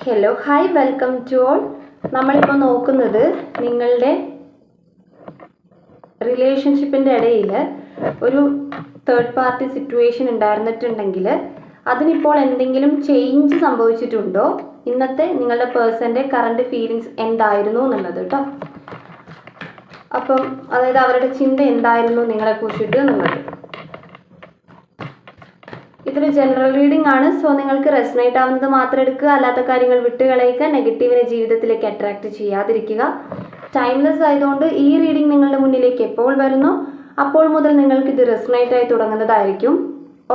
Hello hi welcome to all. നമ്മളിപ്പോൾ നോക്കുന്നത് നിങ്ങളുടെ റിലേഷൻഷിപ്പിൻ്റെ ഇടയിൽ ഒരു തേർഡ് പാർട്ടി സിറ്റുവേഷൻ ഉണ്ടായിരുന്നിട്ടുണ്ടെങ്കിൽ അതിനിപ്പോൾ എന്തെങ്കിലും ചേഞ്ച് സംഭവിച്ചിട്ടുണ്ടോ, ഇന്നത്തെ നിങ്ങളുടെ പേഴ്സൻ്റെ കറണ്ട് ഫീലിങ്സ് എന്തായിരുന്നു എന്നുള്ളത് കേട്ടോ. അപ്പം അതായത് അവരുടെ ചിന്ത എന്തായിരുന്നു നിങ്ങളെക്കുറിച്ചിട്ട് എന്നുള്ളത്. ഇതൊരു ജനറൽ റീഡിംഗ് ആണ്. സോ നിങ്ങൾക്ക് റെസനേറ്റ് ആവുന്നത് മാത്രം എടുക്കുക, അല്ലാത്ത കാര്യങ്ങൾ വിട്ടുകളയുക, നെഗറ്റീവിനെ ജീവിതത്തിലേക്ക് അട്രാക്ട് ചെയ്യാതിരിക്കുക. ടൈംലെസ് ആയതുകൊണ്ട് ഈ റീഡിംഗ് നിങ്ങളുടെ മുന്നിലേക്ക് എപ്പോൾ വരുന്നോ അപ്പോൾ മുതൽ നിങ്ങൾക്ക് ഇത് റെസനേറ്റ് ആയി തുടങ്ങുന്നതായിരിക്കും.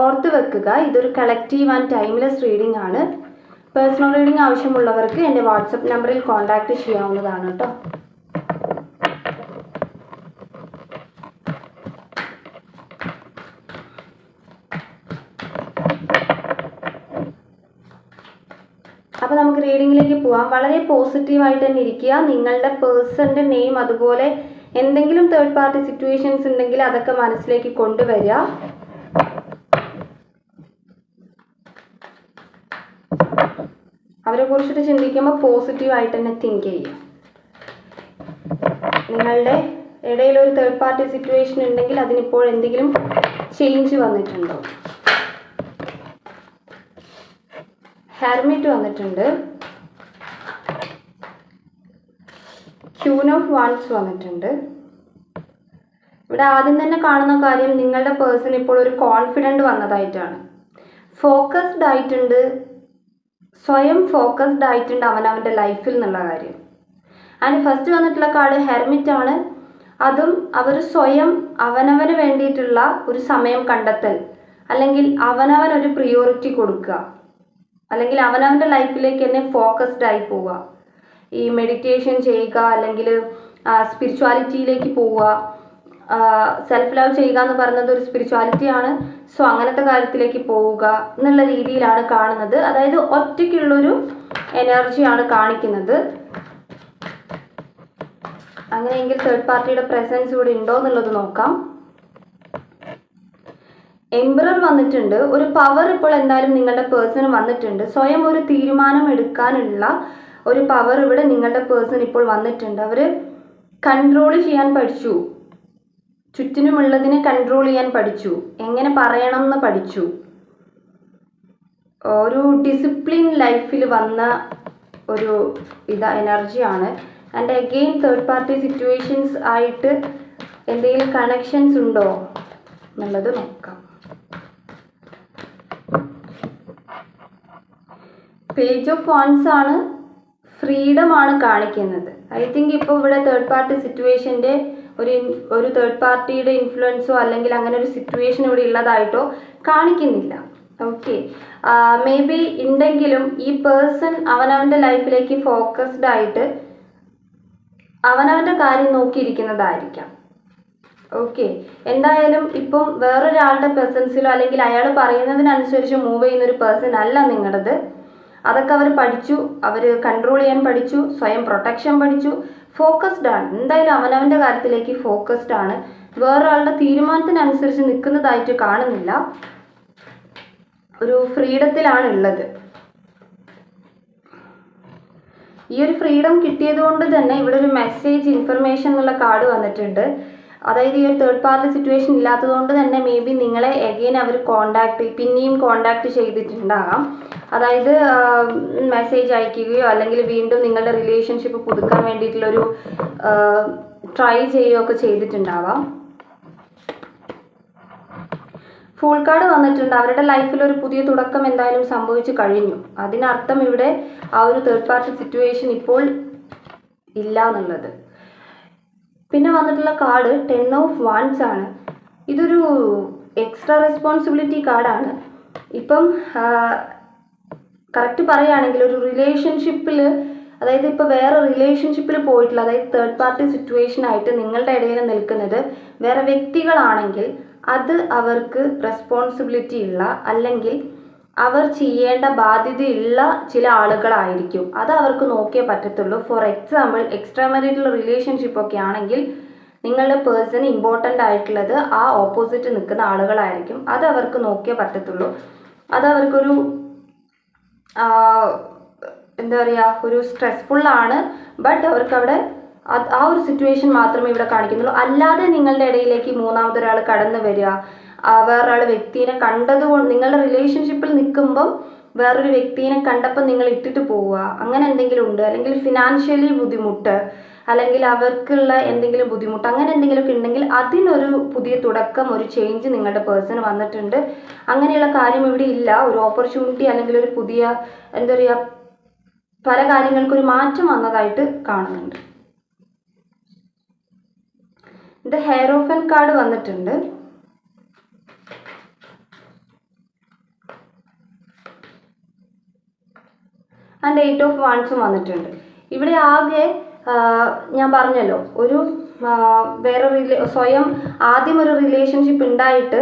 ഓർത്ത് വെക്കുക, ഇതൊരു കളക്റ്റീവ് ആൻഡ് ടൈംലെസ് റീഡിംഗ് ആണ്. പേഴ്സണൽ റീഡിംഗ് ആവശ്യമുള്ളവർക്ക് എൻ്റെ വാട്സപ്പ് നമ്പറിൽ കോൺടാക്ട് ചെയ്യാവുന്നതാണ് കേട്ടോ. അപ്പോൾ നമുക്ക് റീഡിങ്ങിലേക്ക് പോവാം. വളരെ പോസിറ്റീവായിട്ട് തന്നെ ഇരിക്കുക. നിങ്ങളുടെ പേഴ്സൻ്റെ നെയിം, അതുപോലെ എന്തെങ്കിലും തേർഡ് പാർട്ടി സിറ്റുവേഷൻസ് ഉണ്ടെങ്കിൽ അതൊക്കെ മനസ്സിലേക്ക് കൊണ്ടുവരിക. അവരെ കുറിച്ചിട്ട് ചിന്തിക്കുമ്പോൾ പോസിറ്റീവായിട്ട് തന്നെ തിങ്ക് ചെയ്യുക. നിങ്ങളുടെ ഇടയിൽ ഒരു തേർഡ് പാർട്ടി സിറ്റുവേഷൻ ഉണ്ടെങ്കിൽ അതിനിപ്പോൾ എന്തെങ്കിലും ചേഞ്ച് വന്നിട്ടുണ്ടോ. ഹെർമിറ്റ് വന്നിട്ടുണ്ട്, ക്യൂൻ ഓഫ് വാൻഡ്സ് വന്നിട്ടുണ്ട്. ഇവിടെ ആദ്യം തന്നെ കാണുന്ന കാര്യം നിങ്ങളുടെ പേഴ്സൺ ഇപ്പോൾ ഒരു കോൺഫിഡൻറ്റ് വന്നതായിട്ടാണ്. ഫോക്കസ്ഡ് ആയിട്ടുണ്ട്, സ്വയം ഫോക്കസ്ഡ് ആയിട്ടുണ്ട് അവനവൻ്റെ ലൈഫിൽ എന്നുള്ള കാര്യം. ആൻഡ് ഫസ്റ്റ് വന്നിട്ടുള്ള കാർഡ് ഹെർമിറ്റ് ആണ്. അതും അവർ സ്വയം അവനവന് വേണ്ടിയിട്ടുള്ള ഒരു സമയം കണ്ടെത്തൽ, അല്ലെങ്കിൽ അവനവനൊരു പ്രിയോറിറ്റി കൊടുക്കുക, അല്ലെങ്കിൽ അവനവൻ്റെ ലൈഫിലേക്ക് തന്നെ ഫോക്കസ്ഡ് ആയി പോവുക. ഈ മെഡിറ്റേഷൻ ചെയ്യുക, അല്ലെങ്കിൽ സ്പിരിച്വാലിറ്റിയിലേക്ക് പോവുക. സെൽഫ് ലവ് ചെയ്യുക എന്ന് പറയുന്നത് ഒരു സ്പിരിച്വാലിറ്റിയാണ്. സോ അങ്ങനത്തെ കാര്യത്തിലേക്ക് പോവുക എന്നുള്ള രീതിയിലാണ് കാണുന്നത്. അതായത് ഒറ്റയ്ക്കുള്ളൊരു എനർജിയാണ് കാണിക്കുന്നത്. അങ്ങനെയെങ്കിൽ തേർഡ് പാർട്ടിയുടെ പ്രസൻസ് ഇവിടെ ഉണ്ടോ എന്നുള്ളത് നോക്കാം. എംപറർ വന്നിട്ടുണ്ട്. ഒരു പവർ ഇപ്പോൾ എന്തായാലും നിങ്ങളുടെ പേഴ്സണ് വന്നിട്ടുണ്ട്. സ്വയം ഒരു തീരുമാനം എടുക്കാനുള്ള ഒരു പവർ ഇവിടെ നിങ്ങളുടെ പേഴ്സൺ ഇപ്പോൾ വന്നിട്ടുണ്ട്. അവർ കൺട്രോൾ ചെയ്യാൻ പഠിച്ചു, ചുറ്റിനുമുള്ളതിനെ കൺട്രോൾ ചെയ്യാൻ പഠിച്ചു, എങ്ങനെ പറയണം എന്ന് പഠിച്ചു. ഒരു ഡിസിപ്ലിൻ ലൈഫിൽ വന്ന ഒരു എനർജിയാണ്. And again third party situations ആയിട്ട് എന്തെങ്കിലും കണക്ഷൻസ് ഉണ്ടോ എന്നുള്ളത് നോക്കാം. പേജ് ഓഫ് വാൻഡ്സ് ആണ്, ഫ്രീഡം ആണ് കാണിക്കുന്നത്. ഐ തിങ്ക് ഇപ്പോൾ ഇവിടെ തേർഡ് പാർട്ടി സിറ്റുവേഷൻ്റെ ഒരു തേർഡ് പാർട്ടിയുടെ ഇൻഫ്ലുവൻസോ അല്ലെങ്കിൽ അങ്ങനെ ഒരു സിറ്റുവേഷൻ ഇവിടെ ഉള്ളതായിട്ടോ കാണിക്കുന്നില്ല. ഓക്കെ, മേ ബി ഉണ്ടെങ്കിലും ഈ പേഴ്സൺ അവനവൻ്റെ ലൈഫിലേക്ക് ഫോക്കസ്ഡ് ആയിട്ട് അവനവൻ്റെ കാര്യം നോക്കിയിരിക്കുന്നതായിരിക്കാം. ഓക്കെ, എന്തായാലും ഇപ്പം വേറൊരാളുടെ പ്രസൻസിലോ അല്ലെങ്കിൽ അയാൾ പറയുന്നതിനനുസരിച്ച് മൂവ് ചെയ്യുന്നൊരു പേഴ്സൺ അല്ല നിങ്ങളുടേത്. അതൊക്കെ അവർ പഠിച്ചു, അവർ കൺട്രോൾ ചെയ്യാൻ പഠിച്ചു, സ്വയം പ്രൊട്ടക്ഷൻ പഠിച്ചു, ഫോക്കസ്ഡ് ആണ്. എന്തായാലും അവനവൻ്റെ കാര്യത്തിലേക്ക് ഫോക്കസ്ഡ് ആണ്. വേറൊരാളുടെ തീരുമാനത്തിനനുസരിച്ച് നിൽക്കുന്നതായിട്ട് കാണുന്നില്ല. ഒരു ഫ്രീഡത്തിലാണ് ഉള്ളത്. ഈ ഒരു ഫ്രീഡം കിട്ടിയത് കൊണ്ട് തന്നെ ഇവിടെ ഒരു മെസ്സേജ്, ഇൻഫർമേഷൻ എന്നുള്ള കാർഡ് വന്നിട്ടുണ്ട്. അതായത് ഈ ഒരു തേർഡ് പാർട്ടി സിറ്റുവേഷൻ ഇല്ലാത്തത് കൊണ്ട് തന്നെ മേ ബി നിങ്ങളെ എഗെയിൻ അവർ പിന്നെയും കോണ്ടാക്ട് ചെയ്തിട്ടുണ്ടാകാം. അതായത് മെസ്സേജ് അയക്കുകയോ അല്ലെങ്കിൽ വീണ്ടും നിങ്ങളുടെ റിലേഷൻഷിപ്പ് പുതുക്കാൻ വേണ്ടിയിട്ടുള്ളൊരു ട്രൈ ചെയ്യുകയോ ഒക്കെ ചെയ്തിട്ടുണ്ടാവാം. ഫുൾ കാർഡ് വന്നിട്ടുണ്ട്. അവരുടെ ലൈഫിൽ ഒരു പുതിയ തുടക്കം എന്തായാലും സംഭവിച്ചു കഴിഞ്ഞു. അതിനർത്ഥം ഇവിടെ ആ ഒരു തേർഡ് പാർട്ടി സിറ്റുവേഷൻ ഇപ്പോൾ ഇല്ല എന്നുള്ളത്. പിന്നെ വന്നിട്ടുള്ള കാർഡ് 10 ഓഫ് വാൻഡ്സ് ആണ്. ഇതൊരു എക്സ്ട്രാ റെസ്പോൺസിബിലിറ്റി കാർഡാണ്. ഇപ്പം കറക്റ്റ് പറയുകയാണെങ്കിൽ ഒരു റിലേഷൻഷിപ്പിൽ, അതായത് ഇപ്പോൾ വേറെ റിലേഷൻഷിപ്പിൽ പോയിട്ടുള്ള, അതായത് തേർഡ് പാർട്ടി സിറ്റുവേഷൻ ആയിട്ട് നിങ്ങളുടെ ഇടയിൽ നിൽക്കുന്നത് വേറെ വ്യക്തികളാണെങ്കിൽ അത് അവർക്ക് റെസ്പോൺസിബിലിറ്റി ഉള്ള, അല്ലെങ്കിൽ അവർ ചെയ്യേണ്ട ബാധ്യതയുള്ള ചില ആളുകളായിരിക്കും. അത് അവർക്ക് നോക്കിയേ പറ്റത്തുള്ളൂ. For example, extra marital relationship ഒക്കെ ആണെങ്കിൽ നിങ്ങളുടെ പേഴ്സൺ ഇമ്പോർട്ടൻ്റ് ആയിട്ടുള്ളത് ആ ഓപ്പോസിറ്റ് നിൽക്കുന്ന ആളുകളായിരിക്കും. അത് അവർക്ക് നോക്കിയേ പറ്റത്തുള്ളൂ. അത് അവർക്കൊരു എന്താ പറയുക, ഒരു സ്ട്രെസ്ഫുള്ളാണ്. ബട്ട് അവർക്ക് അവിടെ ആ ഒരു സിറ്റുവേഷൻ മാത്രമേ ഇവിടെ കാണിക്കുന്നുള്ളൂ. അല്ലാതെ നിങ്ങളുടെ ഇടയിലേക്ക് മൂന്നാമതൊരാൾ കടന്നു വരിക, വേറൊരാൾ വ്യക്തിയെ കണ്ടതുകൊണ്ട് നിങ്ങളുടെ റിലേഷൻഷിപ്പിൽ നിൽക്കുമ്പം വേറൊരു വ്യക്തിയെ കണ്ടപ്പോൾ നിങ്ങൾ ഇട്ടിട്ട് പോവുക, അങ്ങനെ എന്തെങ്കിലും ഉണ്ട്. അല്ലെങ്കിൽ ഫിനാൻഷ്യലി ബുദ്ധിമുട്ട്, അല്ലെങ്കിൽ അവർക്കുള്ള എന്തെങ്കിലും ബുദ്ധിമുട്ട്, അങ്ങനെ എന്തെങ്കിലുമൊക്കെ ഉണ്ടെങ്കിൽ അതിനൊരു പുതിയ തുടക്കം, ഒരു ചേഞ്ച് നിങ്ങളുടെ പേഴ്സൺ വന്നിട്ടുണ്ട്. അങ്ങനെയുള്ള കാര്യം ഇവിടെ ഇല്ല. ഒരു ഓപ്പർച്യൂണിറ്റി അല്ലെങ്കിൽ ഒരു പുതിയ എന്താ പറയുക, പല കാര്യങ്ങൾക്കൊരു മാറ്റം വന്നതായിട്ട് കാണുന്നുണ്ട്. ഇത് ഹെയറോഫൻ കാർഡ് വന്നിട്ടുണ്ട്. ആൻഡ് 8 ഓഫ് വാൻഡ്സും വന്നിട്ടുണ്ട്. ഇവിടെ ആകെ ഞാൻ പറഞ്ഞല്ലോ, ഒരു വേറെ സ്വയം ആദ്യം ഒരു റിലേഷൻഷിപ്പ് ഉണ്ടായിട്ട്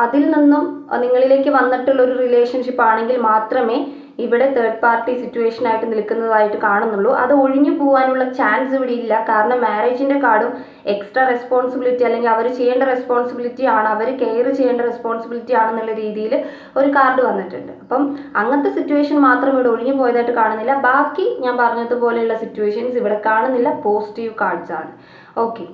അതിൽ നിന്നും നിങ്ങളിലേക്ക് വന്നിട്ടുള്ള ഒരു റിലേഷൻഷിപ്പ് ആണെങ്കിൽ മാത്രമേ ഇവിടെ തേർഡ് പാർട്ടി സിറ്റുവേഷൻ ആയിട്ട് നിൽക്കുന്നതായിട്ട് കാണുന്നുള്ളൂ. അത് ഒഴിഞ്ഞു പോകാനുള്ള ചാൻസ് ഇവിടെ ഇല്ല. കാരണം മാരേജിൻ്റെ കാർഡും എക്സ്ട്രാ റെസ്പോൺസിബിലിറ്റി, അല്ലെങ്കിൽ അവർ ചെയ്യേണ്ട റെസ്പോൺസിബിലിറ്റി ആണ്, അവർ കെയർ ചെയ്യേണ്ട റെസ്പോൺസിബിലിറ്റി ആണെന്നുള്ള രീതിയിൽ ഒരു കാർഡ് വന്നിട്ടുണ്ട്. അപ്പം അങ്ങനത്തെ സിറ്റുവേഷൻ മാത്രം ഇവിടെ ഒഴിഞ്ഞു പോയതായിട്ട് കാണുന്നില്ല. ബാക്കി ഞാൻ പറഞ്ഞതുപോലെയുള്ള സിറ്റുവേഷൻസ് ഇവിടെ കാണുന്നില്ല. പോസിറ്റീവ് കാർഡ്സ് ആണ്. ഓക്കെ,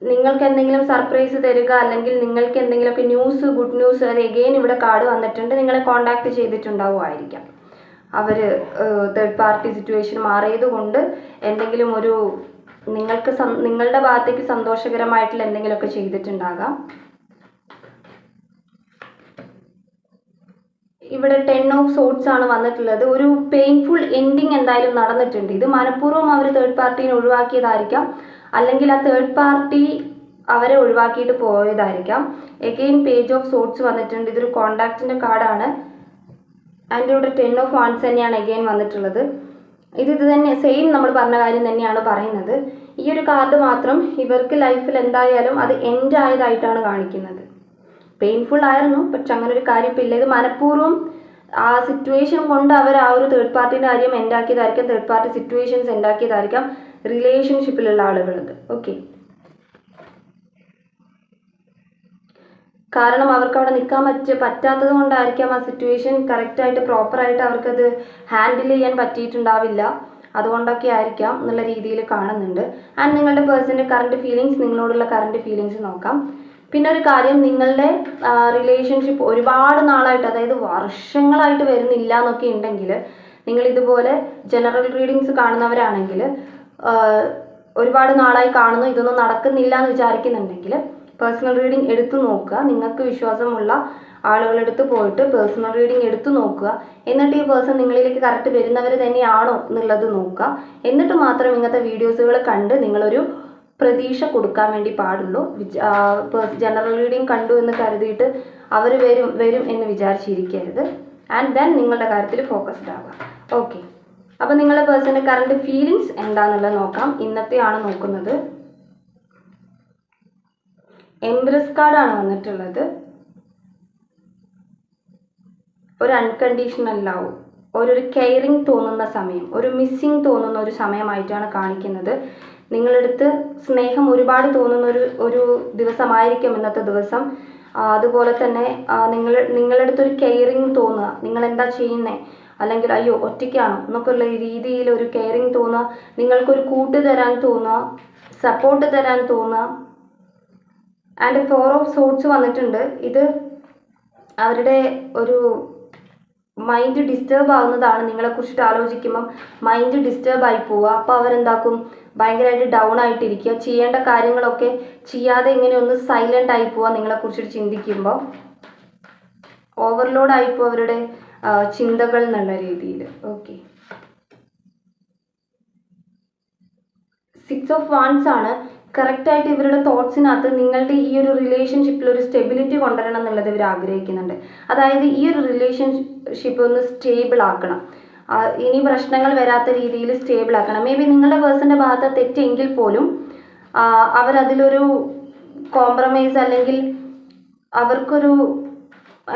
നിങ്ങൾക്ക് എന്തെങ്കിലും സർപ്രൈസ് തരിക, അല്ലെങ്കിൽ നിങ്ങൾക്ക് എന്തെങ്കിലുമൊക്കെ ന്യൂസ്, ഗുഡ് ന്യൂസ്, അത് എഗെയിൻ ഇവിടെ കാർഡ് വന്നിട്ടുണ്ട്. നിങ്ങളെ കോണ്ടാക്ട് ചെയ്തിട്ടുണ്ടാവുമായിരിക്കാം. അവർ തേർഡ് പാർട്ടി സിറ്റുവേഷൻ മാറിയത് കൊണ്ട് എന്തെങ്കിലും ഒരു നിങ്ങളുടെ ഭാഗത്തേക്ക് സന്തോഷകരമായിട്ടുള്ള എന്തെങ്കിലുമൊക്കെ ചെയ്തിട്ടുണ്ടാകാം. ഇവിടെ 10 ഓഫ് സോർട്സ് ആണ് വന്നിട്ടുള്ളത്. ഒരു പെയിൻഫുൾ എൻഡിങ് എന്തായാലും നടന്നിട്ടുണ്ട്. ഇത് മനഃപൂർവ്വം അവർ തേർഡ് പാർട്ടീനെ ഒഴിവാക്കിയതായിരിക്കാം, അല്ലെങ്കിൽ ആ തേർഡ് പാർട്ടി അവരെ ഒഴിവാക്കിയിട്ട് പോയതായിരിക്കാം. എഗെയിൻ പേജ് ഓഫ് സോർട്സ് വന്നിട്ടുണ്ട്. ഇതൊരു കോണ്ടാക്റ്റിൻ്റെ കാർഡാണ്. ആൻഡ് ഇവിടെ 10 ഓഫ് വാൻഡ്സ് തന്നെയാണ് എഗെയിൻ വന്നിട്ടുള്ളത്. ഇത് തന്നെ സെയിം നമ്മൾ പറഞ്ഞ കാര്യം തന്നെയാണ് പറയുന്നത്. ഈ ഒരു കാർഡ് മാത്രം ഇവർക്ക് ലൈഫിൽ എന്തായാലും അത് എൻഡ് ആയതായിട്ടാണ് കാണിക്കുന്നത്. പെയിൻഫുൾ ആയിരുന്നു, പക്ഷെ അങ്ങനെ ഒരു കാര്യം ഇപ്പം ഇല്ല. ഇത് മനഃപൂർവ്വം ആ സിറ്റുവേഷൻ കൊണ്ട് അവർ ആ ഒരു തേർഡ് പാർട്ടിൻ്റെ കാര്യം എൻഡാക്കിയതായിരിക്കാം, തേർഡ് പാർട്ടി സിറ്റുവേഷൻസ് എൻഡാക്കിയതായിരിക്കാം റിലേഷൻഷിപ്പിലുള്ള ആളുകളത്. ഓക്കെ, കാരണം അവർക്ക് അവിടെ നിൽക്കാൻ പറ്റാത്തത് കൊണ്ടായിരിക്കാം ആ സിറ്റുവേഷൻ കറക്റ്റായിട്ട് പ്രോപ്പറായിട്ട് അവർക്കത് ഹാൻഡിൽ ചെയ്യാൻ പറ്റിയിട്ടുണ്ടാവില്ല. അതുകൊണ്ടൊക്കെ ആയിരിക്കാം എന്നുള്ള രീതിയിൽ കാണുന്നുണ്ട്. ആൻഡ് നിങ്ങളുടെ പേഴ്സൻ്റെ കറണ്ട് ഫീലിങ്സ്, നിങ്ങളോടുള്ള കറണ്ട് ഫീലിങ്സ് നോക്കാം. പിന്നെ ഒരു കാര്യം, നിങ്ങളുടെ റിലേഷൻഷിപ്പ് ഒരുപാട് നാളായിട്ട്, അതായത് വർഷങ്ങളായിട്ട് വരുന്നില്ല എന്നൊക്കെ ഉണ്ടെങ്കിൽ, നിങ്ങൾ ഇതുപോലെ ജനറൽ റീഡിങ്സ് കാണുന്നവരാണെങ്കിൽ, ഒരുപാട് നാളായി കാണുന്നു, ഇതൊന്നും നടക്കുന്നില്ല എന്ന് വിചാരിക്കുന്നുണ്ടെങ്കിൽ പേഴ്സണൽ റീഡിംഗ് എടുത്തു നോക്കുക. നിങ്ങൾക്ക് വിശ്വാസമുള്ള ആളുകളെടുത്ത് പോയിട്ട് പേഴ്സണൽ റീഡിംഗ് എടുത്തു നോക്കുക. എന്നിട്ട് ഈ പേഴ്സൺ നിങ്ങളിലേക്ക് കറക്റ്റ് വരുന്നവർ തന്നെയാണോ എന്നുള്ളത് നോക്കുക. എന്നിട്ട് മാത്രം ഇങ്ങനത്തെ വീഡിയോസുകൾ കണ്ട് നിങ്ങളൊരു പ്രതീക്ഷ കൊടുക്കാൻ വേണ്ടി പാടുള്ളൂ. ജനറൽ റീഡിംഗ് കണ്ടു എന്ന് കരുതിയിട്ട് അവർ വരും എന്ന് വിചാരിച്ചിരിക്കരുത്. ആൻഡ് ദെൻ നിങ്ങളുടെ കാര്യത്തിൽ ഫോക്കസ്ഡ് ആവുക. ഓക്കെ, അപ്പോൾ നിങ്ങളുടെ പേഴ്സൻ്റെ കറണ്ട് ഫീലിങ്സ് എന്താണെന്നുള്ളത് നോക്കാം. ഇന്നത്തെയാണ് നോക്കുന്നത്. എംപ്രസ് കാർഡാണ് വന്നിട്ടുള്ളത്. ഒരു അൺകണ്ടീഷണൽ ലവ്, ഒരു കെയറിങ് തോന്നുന്ന സമയം, ഒരു മിസ്സിങ് തോന്നുന്ന ഒരു സമയമായിട്ടാണ് കാണിക്കുന്നത്. നിങ്ങളടുത്ത് സ്നേഹം ഒരുപാട് തോന്നുന്ന ഒരു ദിവസമായിരിക്കും ഇന്നത്തെ ദിവസം. അതുപോലെ തന്നെ നിങ്ങളടുത്തൊരു കെയറിങ് തോന്നുക, നിങ്ങൾ എന്താ ചെയ്യുന്നത്, അല്ലെങ്കിൽ അയ്യോ ഒറ്റയ്ക്കാണോ എന്നൊക്കെ ഉള്ള രീതിയിൽ ഒരു കെയറിങ് തോന്നുക, നിങ്ങൾക്കൊരു കൂട്ട് തരാൻ തോന്നുക, സപ്പോർട്ട് തരാൻ തോന്നുക. ആൻഡ് 4 ഓഫ് സോർട്സ് വന്നിട്ടുണ്ട്. ഇത് അവരുടെ ഒരു മൈൻഡ് ഡിസ്റ്റർബ് ആവുന്നതാണ്. നിങ്ങളെക്കുറിച്ചിട്ട് ആലോചിക്കുമ്പം മൈൻഡ് ഡിസ്റ്റർബ് ആയി പോവുക. അപ്പോൾ അവരെന്താക്കും, ഭയങ്കരമായിട്ട് ഡൗൺ ആയിട്ടിരിക്കുക, ചെയ്യേണ്ട കാര്യങ്ങളൊക്കെ ചെയ്യാതെ ഇങ്ങനെ ഒന്ന് സൈലൻ്റ് ആയി പോവുക. നിങ്ങളെക്കുറിച്ചിട്ട് ചിന്തിക്കുമ്പോൾ ഓവർലോഡ് ആയിപ്പോൾ അവരുടെ ചിന്തകൾ എന്നുള്ള രീതിയിൽ. ഓക്കെ, 6 ഓഫ് വാൻഡ്സ് ആണ്. കറക്റ്റായിട്ട് ഇവരുടെ തോട്ട്സിനകത്ത് നിങ്ങളുടെ ഈ ഒരു റിലേഷൻഷിപ്പിൽ ഒരു സ്റ്റെബിലിറ്റി കൊണ്ടുവരണം എന്നുള്ളത് ഇവർ ആഗ്രഹിക്കുന്നുണ്ട്. അതായത് ഈ ഒരു റിലേഷൻഷിപ്പ് ഒന്ന് സ്റ്റേബിൾ ആക്കണം, ഇനി പ്രശ്നങ്ങൾ വരാത്ത രീതിയിൽ സ്റ്റേബിൾ ആക്കണം. മേ ബി നിങ്ങളുടെ പേഴ്സൻ്റെ ഭാഗത്ത് തെറ്റെങ്കിൽ പോലും അവരതിലൊരു കോംപ്രമൈസ്, അല്ലെങ്കിൽ അവർക്കൊരു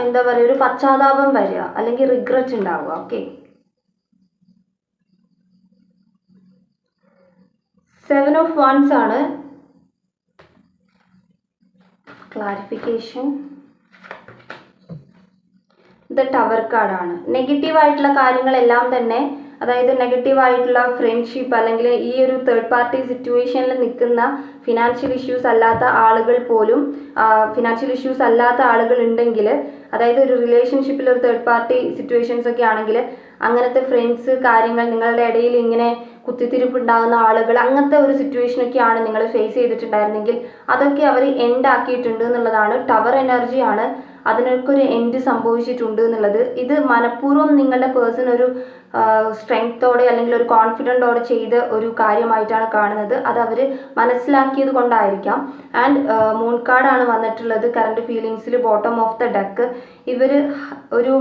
എന്താ പറയുക, ഒരു പശ്ചാത്താപം വരിക, അല്ലെങ്കിൽ റിഗ്രറ്റ് ഉണ്ടാവുക. ഓക്കെ, 7 ഓഫ് വാൻഡ്സ് ആണ്. ക്ലാരിഫിക്കേഷൻ, ഇത് ടവർ കാർഡാണ്. നെഗറ്റീവായിട്ടുള്ള കാര്യങ്ങളെല്ലാം തന്നെ, അതായത് നെഗറ്റീവായിട്ടുള്ള ഫ്രണ്ട്ഷിപ്പ് അല്ലെങ്കിൽ ഈ ഒരു തേർഡ് പാർട്ടി സിറ്റുവേഷനിൽ നിൽക്കുന്ന ഫിനാൻഷ്യൽ ഇഷ്യൂസ് അല്ലാത്ത ആളുകൾ പോലും, ഫിനാൻഷ്യൽ ഇഷ്യൂസ് അല്ലാത്ത ആളുകൾ ഉണ്ടെങ്കിൽ, അതായത് ഒരു റിലേഷൻഷിപ്പിൽ ഒരു തേർഡ് പാർട്ടി സിറ്റുവേഷൻസ് ഒക്കെ ആണെങ്കിൽ അങ്ങനത്തെ ഫ്രണ്ട്സ് കാര്യങ്ങൾ നിങ്ങളുടെ ഇടയിൽ ഇങ്ങനെ കുത്തിത്തിരിപ്പ് ഉണ്ടാകുന്ന ആളുകൾ, അങ്ങനത്തെ ഒരു സിറ്റുവേഷനൊക്കെയാണ് നിങ്ങൾ ഫേസ് ചെയ്തിട്ടുണ്ടായിരുന്നെങ്കിൽ അതൊക്കെ അവർ എൻഡ് ആക്കിയിട്ടുണ്ട് എന്നുള്ളതാണ്. ടവർ എനർജിയാണ്, അതിനൊക്കെ ഒരു എൻഡ് സംഭവിച്ചിട്ടുണ്ട് എന്നുള്ളത്. ഇത് മനഃപൂർവ്വം നിങ്ങളുടെ പേഴ്സൺ ഒരു സ്ട്രെങ്ത്തോടെ അല്ലെങ്കിൽ ഒരു കോൺഫിഡൻറ്റോടെ ചെയ്ത ഒരു കാര്യമായിട്ടാണ് കാണുന്നത്. അത് അവർ മനസ്സിലാക്കിയത് കൊണ്ടായിരിക്കാം. ആൻഡ് മൂൺ കാർഡാണ് വന്നിട്ടുള്ളത് കറണ്ട് ഫീലിങ്സിൽ ബോട്ടം ഓഫ് ദ ഡെക്ക്. ഇവർ ഒരു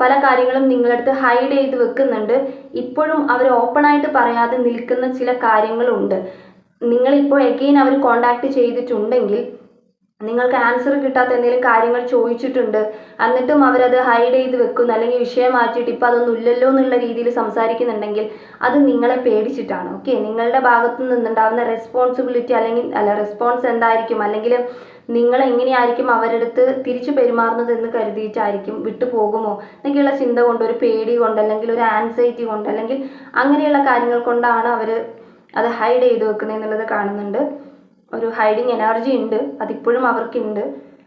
പല കാര്യങ്ങളും നിങ്ങളടുത്ത് ഹൈഡ് ചെയ്ത് വെക്കുന്നുണ്ട്. ഇപ്പോഴും അവർ ഓപ്പണായിട്ട് പറയാതെ നിൽക്കുന്ന ചില കാര്യങ്ങളുണ്ട്. നിങ്ങളിപ്പോൾ എഗെയിൻ അവർ കോണ്ടാക്ട് ചെയ്തിട്ടുണ്ടെങ്കിൽ, നിങ്ങൾക്ക് ആൻസർ കിട്ടാത്ത എന്തെങ്കിലും കാര്യങ്ങൾ ചോദിച്ചിട്ടുണ്ട്, എന്നിട്ടും അവരത് ഹൈഡ് ചെയ്ത് വെക്കുന്നു, അല്ലെങ്കിൽ വിഷയം മാറ്റിയിട്ട് ഇപ്പം അതൊന്നും ഇല്ലല്ലോ എന്നുള്ള രീതിയിൽ സംസാരിക്കുന്നുണ്ടെങ്കിൽ അത് നിങ്ങളെ പേടിച്ചിട്ടാണ്. ഓക്കെ, നിങ്ങളുടെ ഭാഗത്തു നിന്നുണ്ടാകുന്ന റെസ്പോൺസിബിലിറ്റി റെസ്പോൺസ് എന്തായിരിക്കും, അല്ലെങ്കിൽ നിങ്ങൾ എങ്ങനെയായിരിക്കും അവരുടെ അടുത്ത് തിരിച്ചു പെരുമാറുന്നത് എന്ന് കരുതിയിട്ടായിരിക്കും. വിട്ടുപോകുമോ എന്നൊക്കെയുള്ള ചിന്ത കൊണ്ട്, ഒരു പേടി കൊണ്ട്, അല്ലെങ്കിൽ ഒരു ആൻസൈറ്റി കൊണ്ട്, അല്ലെങ്കിൽ അങ്ങനെയുള്ള കാര്യങ്ങൾ കൊണ്ടാണ് അവർ അത് ഹൈഡ് ചെയ്ത് വെക്കുന്നത് എന്നുള്ളത് കാണുന്നുണ്ട്. ഒരു ഹൈഡിങ് എനർജി ഉണ്ട്, അതിപ്പോഴും അവർക്കുണ്ട്.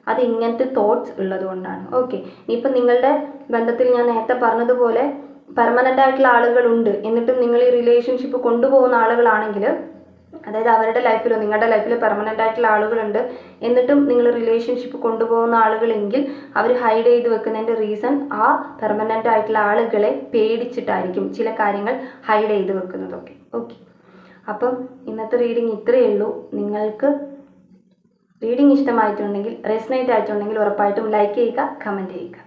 അത് ഇങ്ങനത്തെ തോട്ട്സ് ഉള്ളത് കൊണ്ടാണ്. ഓക്കെ, ഇനിയിപ്പം നിങ്ങളുടെ ബന്ധത്തിൽ ഞാൻ നേരത്തെ പറഞ്ഞതുപോലെ പെർമനൻ്റ് ആയിട്ടുള്ള ആളുകളുണ്ട്, എന്നിട്ടും നിങ്ങൾ ഈ റിലേഷൻഷിപ്പ് കൊണ്ടുപോകുന്ന ആളുകളാണെങ്കിൽ, അതായത് അവരുടെ ലൈഫിലോ നിങ്ങളുടെ ലൈഫിലോ പെർമനൻ്റ് ആയിട്ടുള്ള ആളുകളുണ്ട്, എന്നിട്ടും നിങ്ങൾ റിലേഷൻഷിപ്പ് കൊണ്ടുപോകുന്ന ആളുകളെങ്കിൽ അവർ ഹൈഡ് ചെയ്ത് വെക്കുന്നതിൻ്റെ റീസൺ ആ പെർമനൻ്റ് ആയിട്ടുള്ള ആളുകളെ പേടിച്ചിട്ടായിരിക്കും ചില കാര്യങ്ങൾ ഹൈഡ് ചെയ്ത് വെക്കുന്നതൊക്കെ. ഓക്കെ, അപ്പം ഇന്നത്തെ റീഡിങ് ഇത്രയേ ഉള്ളൂ. നിങ്ങൾക്ക് റീഡിങ് ഇഷ്ടമായിട്ടുണ്ടെങ്കിൽ, റെസനേറ്റ് ആയിട്ടുണ്ടെങ്കിൽ ഉറപ്പായിട്ടും ലൈക്ക് ചെയ്യുക, കമൻറ്റ് ചെയ്യുക.